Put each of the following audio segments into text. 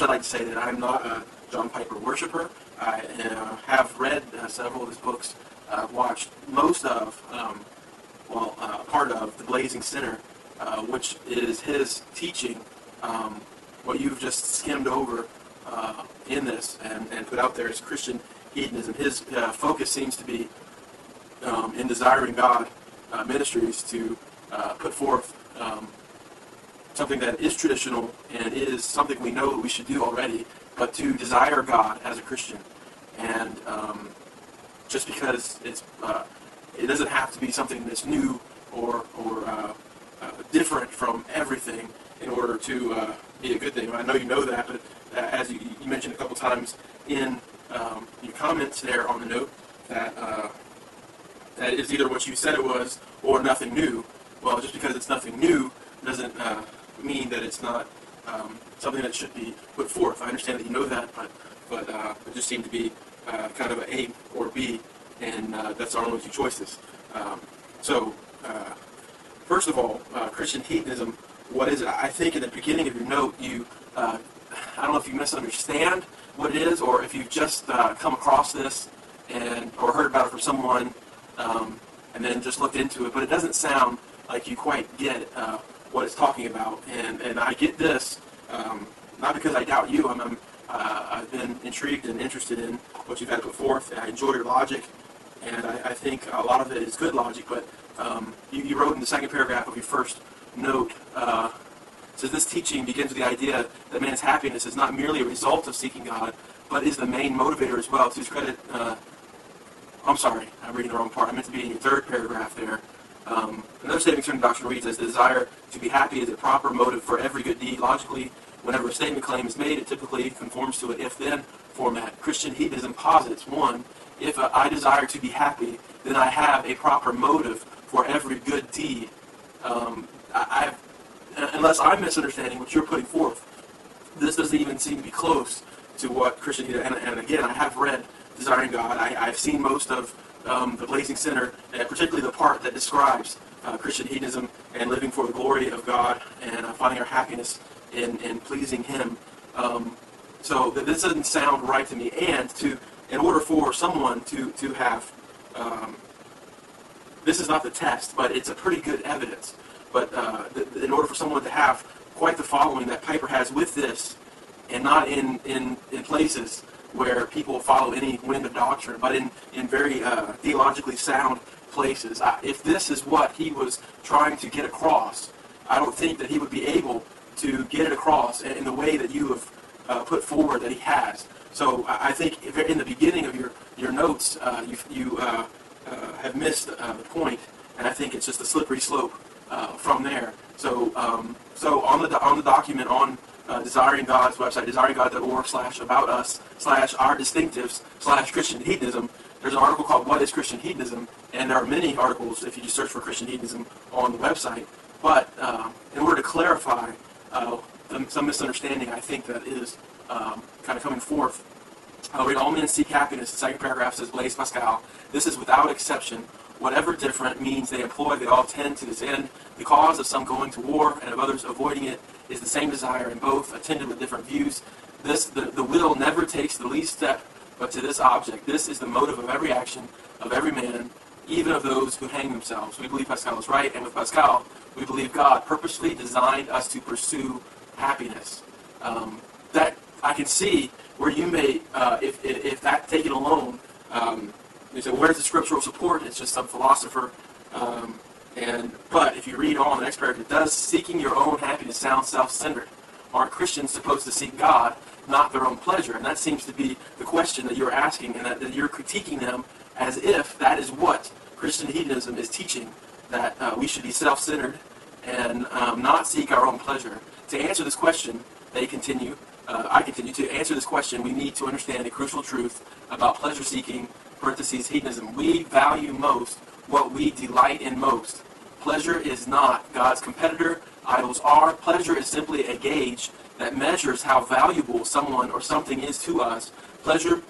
First, I'd like to say that I'm not a John Piper worshiper. I have read several of his books. I've watched most of, part of The Blazing Sinner, which is his teaching, what you've just skimmed over in this and put out there as Christian hedonism. His focus seems to be in Desiring God ministries to put forth something that is traditional and is something we know that we should do already, but to desire God as a Christian. And just because it doesn't have to be something that's new or different from everything in order to be a good thing. I know you know that, but as you mentioned a couple times in your comments there on the note, that is either what you said it was or nothing new. Well, just because it's nothing new doesn't mean that it's not something that should be put forth. I understand that you know that, but it just seemed to be kind of an A or B, and that's our only two choices. First of all, Christian hedonism, what is it? I think in the beginning of your note, I don't know if you misunderstand what it is, or if you've just come across this or heard about it from someone, and then just looked into it, but it doesn't sound like you quite get what it's talking about. And I get this, not because I doubt you. I've been intrigued and interested in what you've had put forth. I enjoy your logic, and I think a lot of it is good logic, but you wrote in the second paragraph of your first note, says this teaching begins with the idea that man's happiness is not merely a result of seeking God, but is the main motivator as well. To his credit, I'm sorry, I'm reading the wrong part. I meant to be in your third paragraph there. Another statement concerning doctrine reads as the desire to be happy is a proper motive for every good deed. Logically, whenever a statement claim is made, it typically conforms to an if-then format. Christian hedonism posits, 1, if I desire to be happy, then I have a proper motive for every good deed. Unless I'm misunderstanding what you're putting forth, this doesn't even seem to be close to what Christian hedonism, and again, I have read Desiring God. I've seen most of The Blazing Sinner, and particularly the part that describes Christian hedonism and living for the glory of God and finding our happiness in pleasing Him. So this doesn't sound right to me. And in order for someone to have, this is not the test, but it's a pretty good evidence. But in order for someone to have quite the following that Piper has with this, and not in places where people follow any wind of doctrine, but in very theologically sound places. If this is what he was trying to get across, I don't think that he would be able to get it across in the way that you have put forward that he has. So I think in the beginning of your notes, you have missed the point, and I think it's just a slippery slope from there. So on the document on Desiring God's website, desiringgod.org/about-us/our-distinctives/Christian hedonism, there's an article called What is Christian Hedonism? And there are many articles if you just search for Christian hedonism on the website. But in order to clarify some misunderstanding, I think that is kind of coming forth. I'll read, all men seek happiness. The second paragraph says, Blaise Pascal, this is without exception. Whatever different means they employ, they all tend to this end. The cause of some going to war and of others avoiding it is the same desire, and both attended with different views. The will never takes the least step but to this object. This is the motive of every action of every man, even of those who hang themselves. We believe Pascal is right, and with Pascal, we believe God purposely designed us to pursue happiness. That I can see where you may, if that taken alone, you say, where's the scriptural support? It's just some philosopher. But if you read on the next paragraph, does seeking your own happiness sound self-centered? Aren't Christians supposed to seek God, not their own pleasure? And that seems to be the question that you're asking, and that you're critiquing them as if that is what Christian hedonism is teaching, that we should be self-centered and not seek our own pleasure. To answer this question, I continue, to answer this question, we need to understand a crucial truth about pleasure-seeking, parentheses, hedonism. We value most what we delight in most. Pleasure is not God's competitor. Idols are. Pleasure is simply a gauge that measures how valuable someone or something is to us. Pleasure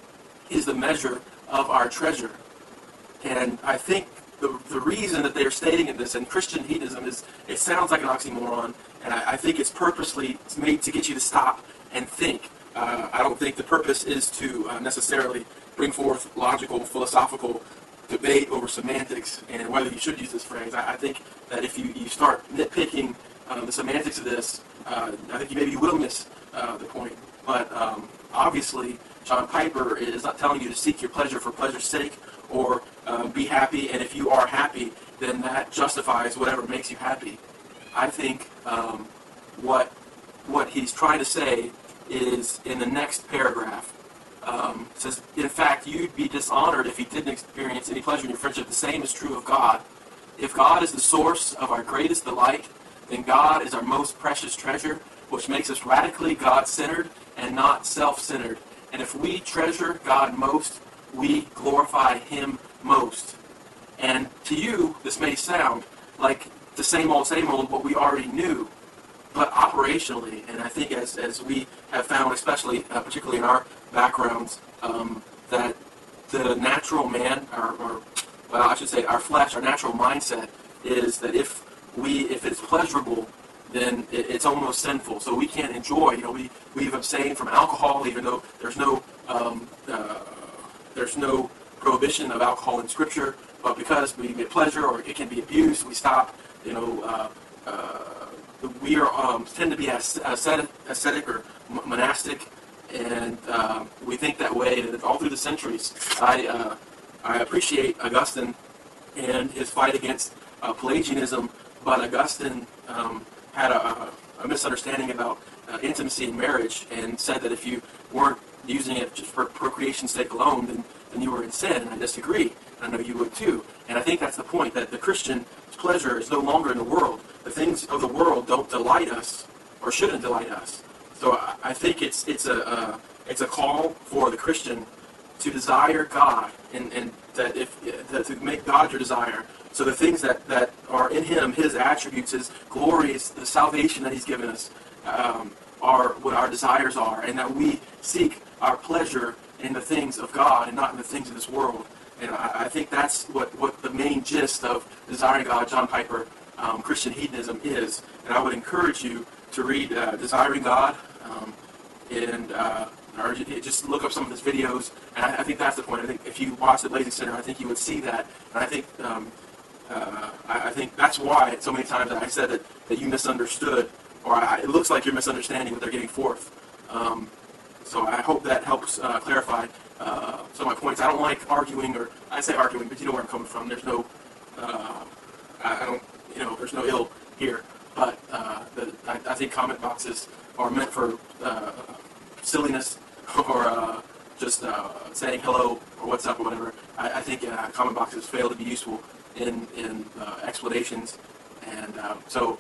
is the measure of our treasure. And I think the reason that they're stating this in Christian hedonism is, it sounds like an oxymoron, and I think it's purposely made to get you to stop and think. I don't think the purpose is to necessarily bring forth logical, philosophical debate over semantics and whether you should use this phrase. I think that if you start nitpicking the semantics of this, I think maybe you will miss the point. But obviously, John Piper is not telling you to seek your pleasure for pleasure's sake or be happy, and if you are happy, then that justifies whatever makes you happy. I think what he's trying to say is in the next paragraph. Says, in fact, you'd be dishonored if you didn't experience any pleasure in your friendship. The same is true of God. If God is the source of our greatest delight, then God is our most precious treasure, which makes us radically God-centered and not self-centered. And if we treasure God most, we glorify Him most. And to you, this may sound like the same old, what we already knew. But operationally, and I think as we have found, especially, particularly in our backgrounds, that the natural man, our flesh, our natural mindset is that if it's pleasurable, then it's almost sinful. So we can't enjoy. We've abstained from alcohol, even though there's no prohibition of alcohol in Scripture. But because we get pleasure, or it can be abused, we stop. We tend to be ascetic or monastic, and we think that way. And all through the centuries, I appreciate Augustine and his fight against Pelagianism, but Augustine had a misunderstanding about intimacy in marriage, and said that if you weren't using it just for procreation's sake alone, then you were in sin. And I disagree. And I know you would too. And I think that's the point, that the Christian's pleasure is no longer in the world. The things of the world don't delight us, or shouldn't delight us. So I think it's a call for the Christian to desire God, and that to make God your desire. So the things that are in Him, His attributes, His glories, the salvation that He's given us, are what our desires are, and that we seek our pleasure in the things of God and not in the things of this world. And I think that's what the main gist of Desiring God, John Piper, Christian Hedonism is. And I would encourage you to read Desiring God, or just look up some of his videos. And I think that's the point. I think if you watch the Blazing Center, I think you would see that. And I think that's why so many times I said that you misunderstood, or it looks like you're misunderstanding what they're getting forth. So I hope that helps clarify some of my points. I don't like arguing, or I say arguing, but you know where I'm coming from. There's no, there's no ill here. But I think comment boxes are meant for silliness, or just saying hello or what's up or whatever. I think comment boxes fail to be useful in explanations. And so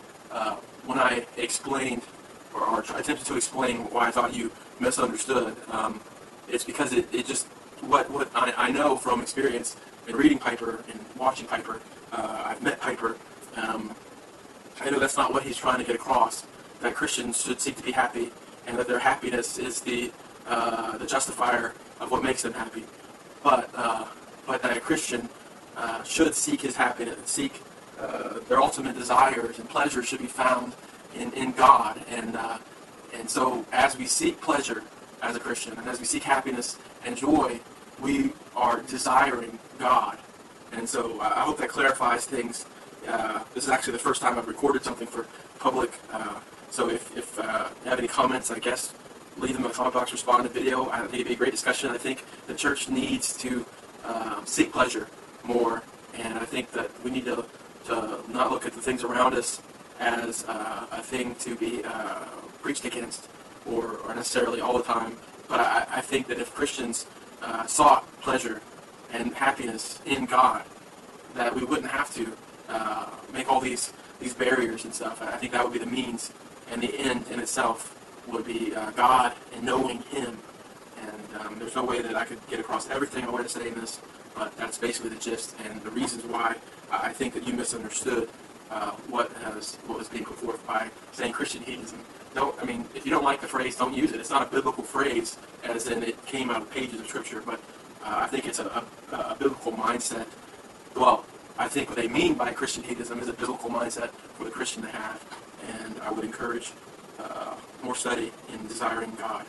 when I explained, or attempted to explain why I thought you misunderstood, it's because it just, what I know from experience in reading Piper and watching Piper, I've met Piper, I know that's not what he's trying to get across, that Christians should seek to be happy, and that their happiness is the justifier of what makes them happy. But that a Christian should seek his happiness, seek their ultimate desires and pleasures should be found in God. And so as we seek pleasure as a Christian, and as we seek happiness and joy, we are desiring God. And so I hope that clarifies things. This is actually the first time I've recorded something for public. So if you have any comments, I guess, leave them in the comment box, respond to the video. I think it'd be a great discussion. I think the church needs to seek pleasure more. And I think that we need to not look at the things around us as a thing to be preached against, or necessarily all the time. But I think that if Christians sought pleasure and happiness in God, that we wouldn't have to make all these barriers and stuff. I think that would be the means, and the end in itself would be God and knowing Him. And there's no way that I could get across everything I wanted to say in this, but that's basically the gist and the reasons why I think that you misunderstood what was being put forth by saying Christian hedonism. If you don't like the phrase, don't use it. It's not a biblical phrase, as in it came out of pages of Scripture, but I think it's a biblical mindset. Well, I think what they mean by Christian hedonism is a biblical mindset for the Christian to have, and I would encourage more study in desiring God.